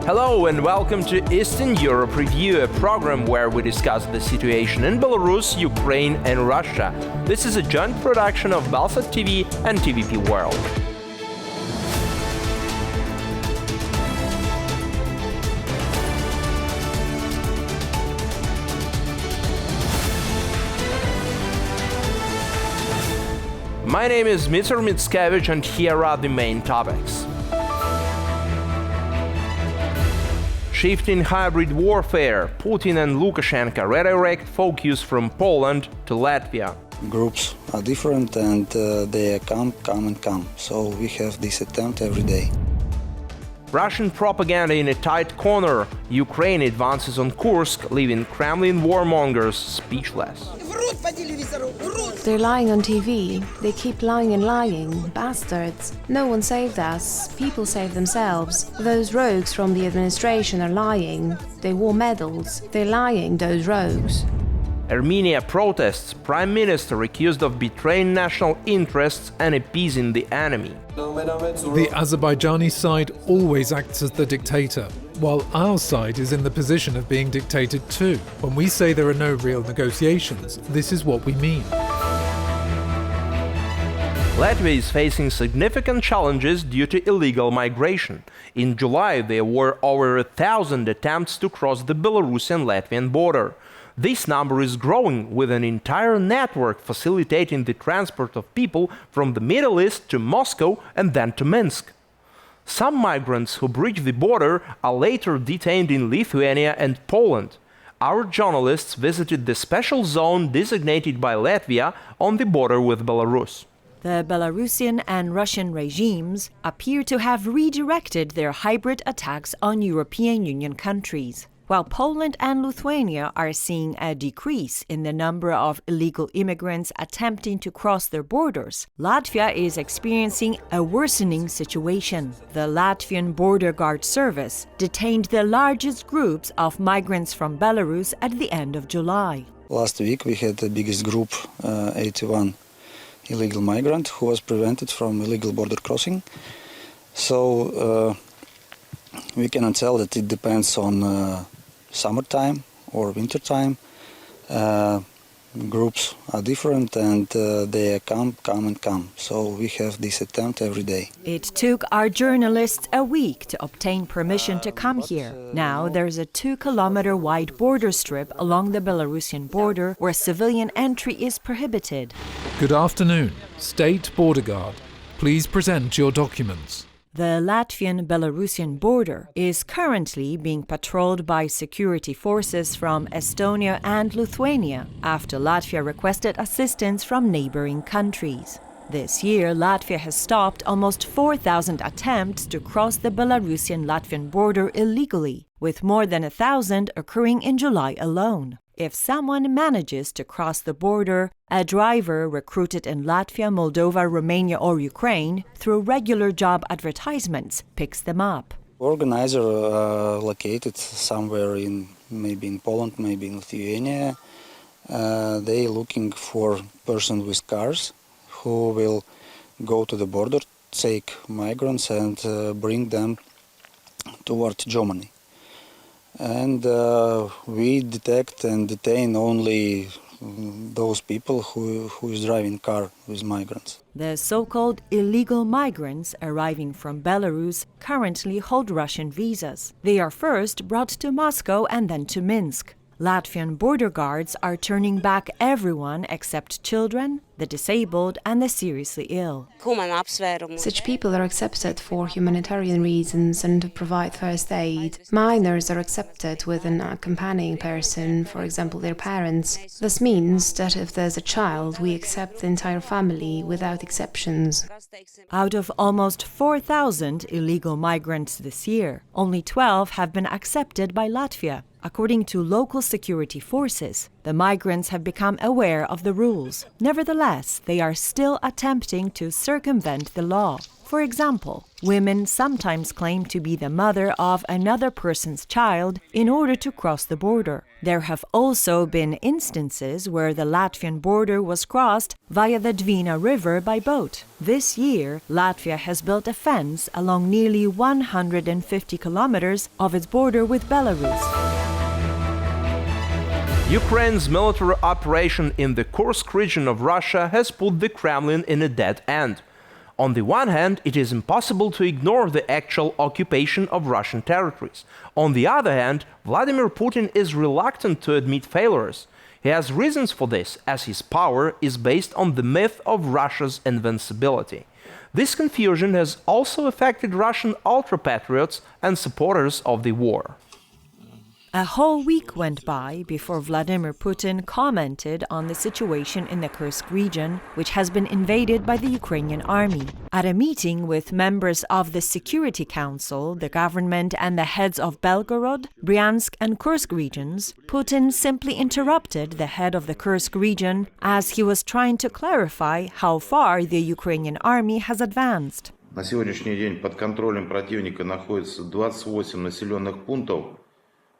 Hello and welcome to Eastern Europe Review, a program where we discuss the situation in Belarus, Ukraine and Russia. This is a joint production of BELSAT TV and TVP World. My name is Mr. Mickiewicz and here are the main topics. Shifting hybrid warfare, Putin and Lukashenka redirect focus from Poland to Latvia. Groups are different and they come. So we have this attempt every day. Russian propaganda in a tight corner. Ukraine advances on Kursk, leaving Kremlin warmongers speechless. They're lying on TV. They keep lying and lying. Bastards. No one saved us. People saved themselves. Those rogues from the administration are lying. They wore medals. They're lying, those rogues. Armenia protests. Prime Minister accused of betraying national interests and appeasing the enemy. The Azerbaijani side always acts as the dictator, while our side is in the position of being dictated too. When we say there are no real negotiations, this is what we mean. Latvia is facing significant challenges due to illegal migration. In July, there were over 1,000 attempts to cross the Belarusian-Latvian border. This number is growing, with an entire network facilitating the transport of people from the Middle East to Moscow and then to Minsk. Some migrants who breach the border are later detained in Lithuania and Poland. Our journalists visited the special zone designated by Latvia on the border with Belarus. The Belarusian and Russian regimes appear to have redirected their hybrid attacks on European Union countries. While Poland and Lithuania are seeing a decrease in the number of illegal immigrants attempting to cross their borders, Latvia is experiencing a worsening situation. The Latvian Border Guard Service detained the largest groups of migrants from Belarus at the end of July. Last week we had the biggest group, 81 illegal migrants who was prevented from illegal border crossing. So we cannot tell that it depends on summertime or wintertime. Groups are different and they come. So we have this attempt every day. It took our journalists a week to obtain permission to come here. Now there's a 2-kilometer wide border strip along the Belarusian border where civilian entry is prohibited. Good afternoon, State Border Guard. Please present your documents. The Latvian-Belarusian border is currently being patrolled by security forces from Estonia and Lithuania after Latvia requested assistance from neighboring countries. This year, Latvia has stopped almost 4,000 attempts to cross the Belarusian-Latvian border illegally, with more than 1,000 occurring in July alone. If someone manages to cross the border, a driver recruited in Latvia, Moldova, Romania or Ukraine through regular job advertisements picks them up. Organizer located somewhere maybe in Poland, maybe in Lithuania. They looking for person with cars who will go to the border, take migrants and bring them towards Germany. And we detect and detain only those people who is driving car with migrants. The so-called illegal migrants arriving from Belarus currently hold Russian visas. They are first brought to Moscow and then to Minsk. Latvian border guards are turning back everyone except children, the disabled and the seriously ill. Such people are accepted for humanitarian reasons and to provide first aid. Minors are accepted with an accompanying person, for example their parents. This means that if there's a child, we accept the entire family without exceptions. Out of almost 4,000 illegal migrants this year, only 12 have been accepted by Latvia. According to local security forces, the migrants have become aware of the rules. Nevertheless, they are still attempting to circumvent the law. For example, women sometimes claim to be the mother of another person's child in order to cross the border. There have also been instances where the Latvian border was crossed via the Dvina River by boat. This year, Latvia has built a fence along nearly 150 kilometers of its border with Belarus. Ukraine's military operation in the Kursk region of Russia has put the Kremlin in a dead end. On the one hand, it is impossible to ignore the actual occupation of Russian territories. On the other hand, Vladimir Putin is reluctant to admit failures. He has reasons for this, as his power is based on the myth of Russia's invincibility. This confusion has also affected Russian ultra-patriots and supporters of the war. A whole week went by before Vladimir Putin commented on the situation in the Kursk region, which has been invaded by the Ukrainian army. At a meeting with members of the Security Council, the government and the heads of Belgorod, Bryansk and Kursk regions, Putin simply interrupted the head of the Kursk region as he was trying to clarify how far the Ukrainian army has advanced. На сегодняшний день под контролем противника находится 28 населенных пунктов.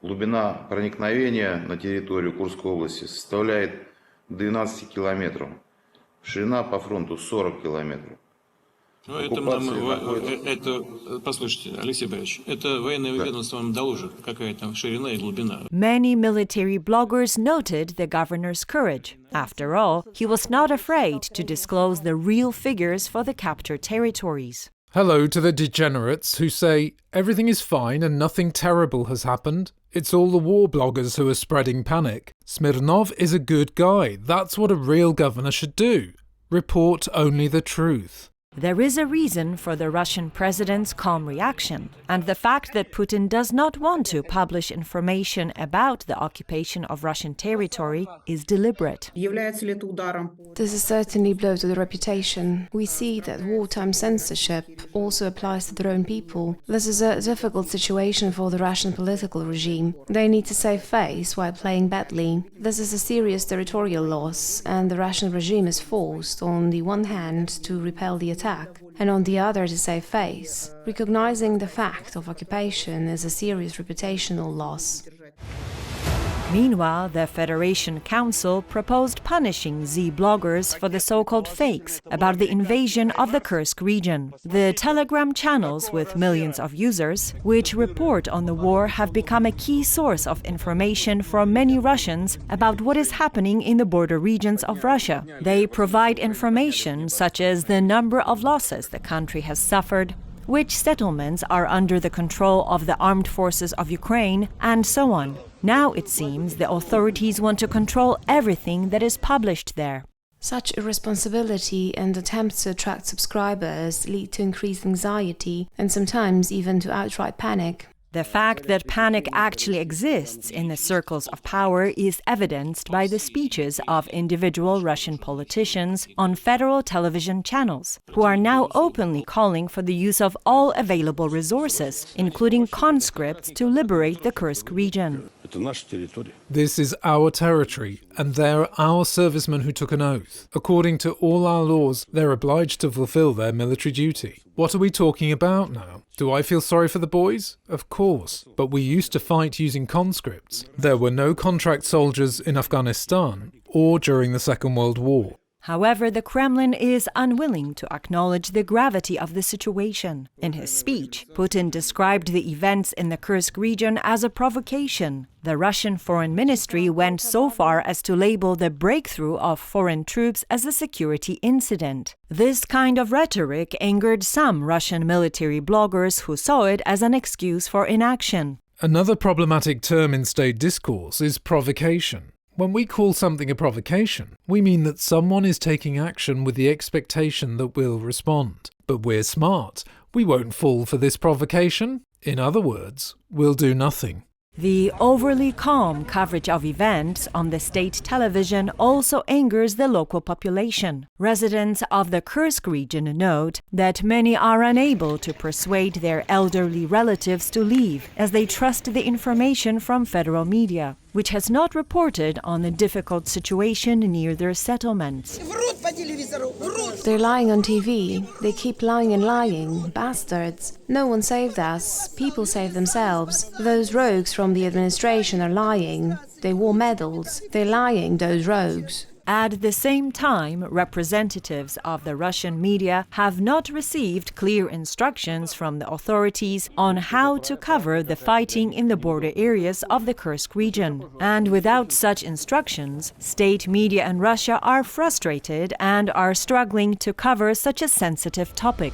Глубина проникновения на территорию Курской области составляет 12 километров. Ширина по фронту 40 километров. Послушайте, Алексей Борисович, это военное ведомство вам доложит, какая там ширина и глубина. Many military bloggers noted the governor's courage. After all, he was not afraid to disclose the real figures for the captured territories. Hello to the degenerates who say everything is fine and nothing terrible has happened. It's all the war bloggers who are spreading panic. Smirnov is a good guy. That's what a real governor should do. Report only the truth. There is a reason for the Russian president's calm reaction, and the fact that Putin does not want to publish information about the occupation of Russian territory is deliberate. This is certainly a blow to the reputation. We see that wartime censorship also applies to their own people. This is a difficult situation for the Russian political regime. They need to save face while playing badly. This is a serious territorial loss, and the Russian regime is forced, on the one hand, to repel the attack, and on the other to save face. Recognizing the fact of occupation is a serious reputational loss. Meanwhile, the Federation Council proposed punishing Z bloggers for the so-called fakes about the invasion of the Kursk region. The Telegram channels with millions of users, which report on the war, have become a key source of information for many Russians about what is happening in the border regions of Russia. They provide information such as the number of losses the country has suffered, which settlements are under the control of the armed forces of Ukraine, and so on. Now it seems the authorities want to control everything that is published there. Such irresponsibility and attempts to attract subscribers lead to increased anxiety and sometimes even to outright panic. The fact that panic actually exists in the circles of power is evidenced by the speeches of individual Russian politicians on federal television channels, who are now openly calling for the use of all available resources, including conscripts, to liberate the Kursk region. This is our territory, and they're our servicemen who took an oath. According to all our laws, they're obliged to fulfill their military duty. What are we talking about now? Do I feel sorry for the boys? Of course. But we used to fight using conscripts. There were no contract soldiers in Afghanistan or during the Second World War. However, the Kremlin is unwilling to acknowledge the gravity of the situation. In his speech, Putin described the events in the Kursk region as a provocation. The Russian Foreign Ministry went so far as to label the breakthrough of foreign troops as a security incident. This kind of rhetoric angered some Russian military bloggers who saw it as an excuse for inaction. Another problematic term in state discourse is provocation. When we call something a provocation, we mean that someone is taking action with the expectation that we'll respond. But we're smart. We won't fall for this provocation. In other words, we'll do nothing. The overly calm coverage of events on the state television also angers the local population. Residents of the Kursk region note that many are unable to persuade their elderly relatives to leave, as they trust the information from federal media. which has not reported on the difficult situation near their settlements. They're lying on TV. They keep lying and lying. Bastards. No one saved us. People saved themselves. Those rogues from the administration are lying. They wore medals. They're lying, those rogues. At the same time, representatives of the Russian media have not received clear instructions from the authorities on how to cover the fighting in the border areas of the Kursk region. And without such instructions, state media in Russia are frustrated and are struggling to cover such a sensitive topic.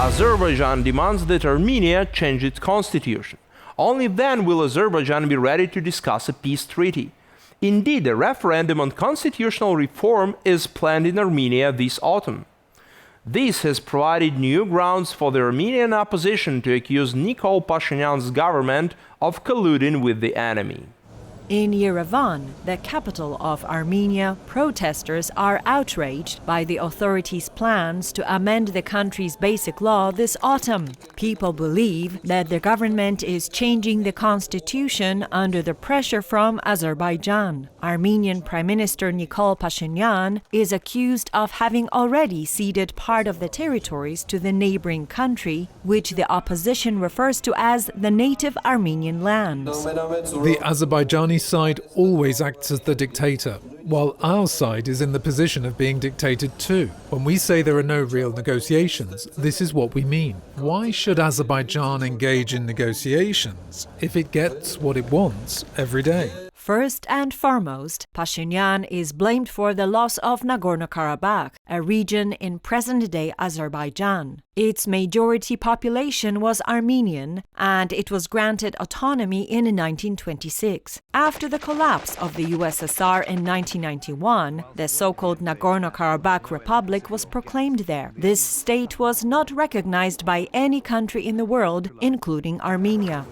Azerbaijan demands that Armenia change its constitution. Only then will Azerbaijan be ready to discuss a peace treaty. Indeed, a referendum on constitutional reform is planned in Armenia this autumn. This has provided new grounds for the Armenian opposition to accuse NikolPashinyan's government of colluding with the enemy. In Yerevan, the capital of Armenia, protesters are outraged by the authorities' plans to amend the country's basic law this autumn. People believe that the government is changing the constitution under the pressure from Azerbaijan. Armenian Prime Minister NikolPashinyan is accused of having already ceded part of the territories to the neighboring country, which the opposition refers to as the native Armenian lands. The Azerbaijani side always acts as the dictator, while our side is in the position of being dictated too. When we say there are no real negotiations, this is what we mean. Why should Azerbaijan engage in negotiations if it gets what it wants every day? First and foremost, Pashinyan is blamed for the loss of Nagorno-Karabakh, a region in present-day Azerbaijan. Its majority population was Armenian, and it was granted autonomy in 1926. After the collapse of the USSR in 1991, the so-called Nagorno-Karabakh Republic was proclaimed there. This state was not recognized by any country in the world, including Armenia.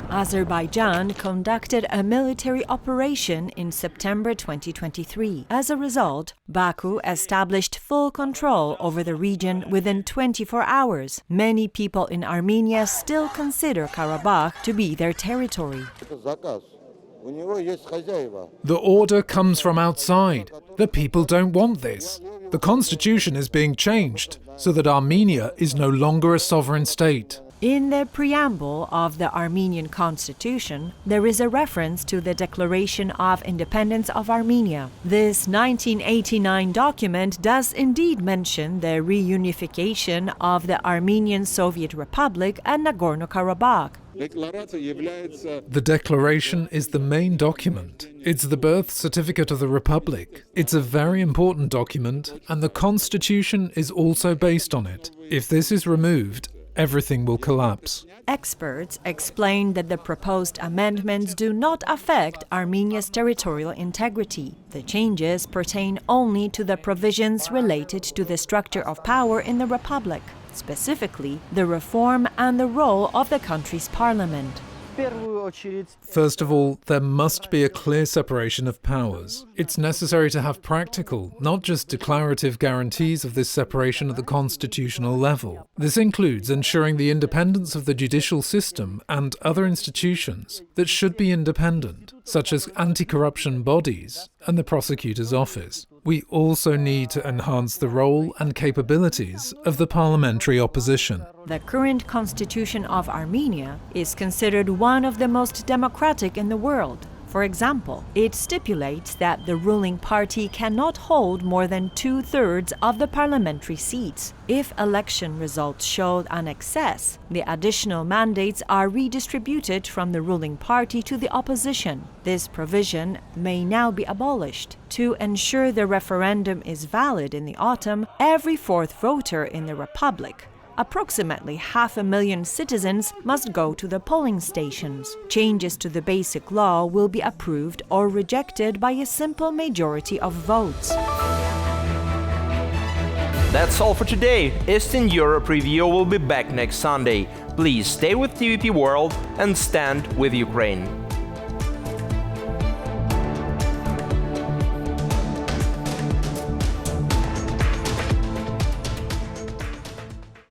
Azerbaijan conducted a military operation in September 2023. As a result, Baku established full control over the region within 24 hours. Many people in Armenia still consider Karabakh to be their territory. The order comes from outside. The people don't want this. The constitution is being changed so that Armenia is no longer a sovereign state. In the preamble of the Armenian constitution, there is a reference to the Declaration of Independence of Armenia. This 1989 document does indeed mention the reunification of the Armenian Soviet Republic and Nagorno-Karabakh. The declaration is the main document. It's the birth certificate of the Republic. It's a very important document, and the constitution is also based on it. If this is removed, everything will collapse. Experts explain that the proposed amendments do not affect Armenia's territorial integrity. The changes pertain only to the provisions related to the structure of power in the Republic, specifically the reform and the role of the country's parliament. First of all, there must be a clear separation of powers. It's necessary to have practical, not just declarative guarantees of this separation at the constitutional level. This includes ensuring the independence of the judicial system and other institutions that should be independent, such as anti-corruption bodies and the prosecutor's office. We also need to enhance the role and capabilities of the parliamentary opposition. The current constitution of Armenia is considered one of the most democratic in the world. For example, it stipulates that the ruling party cannot hold more than 2/3 of the parliamentary seats. If election results show an excess, the additional mandates are redistributed from the ruling party to the opposition. This provision may now be abolished. To ensure the referendum is valid in the autumn, every fourth voter in the Republic, approximately 500,000 citizens, must go to the polling stations. Changes to the basic law will be approved or rejected by a simple majority of votes. That's all for today. Eastern Europe Review will be back next Sunday. Please stay with TVP World and stand with Ukraine.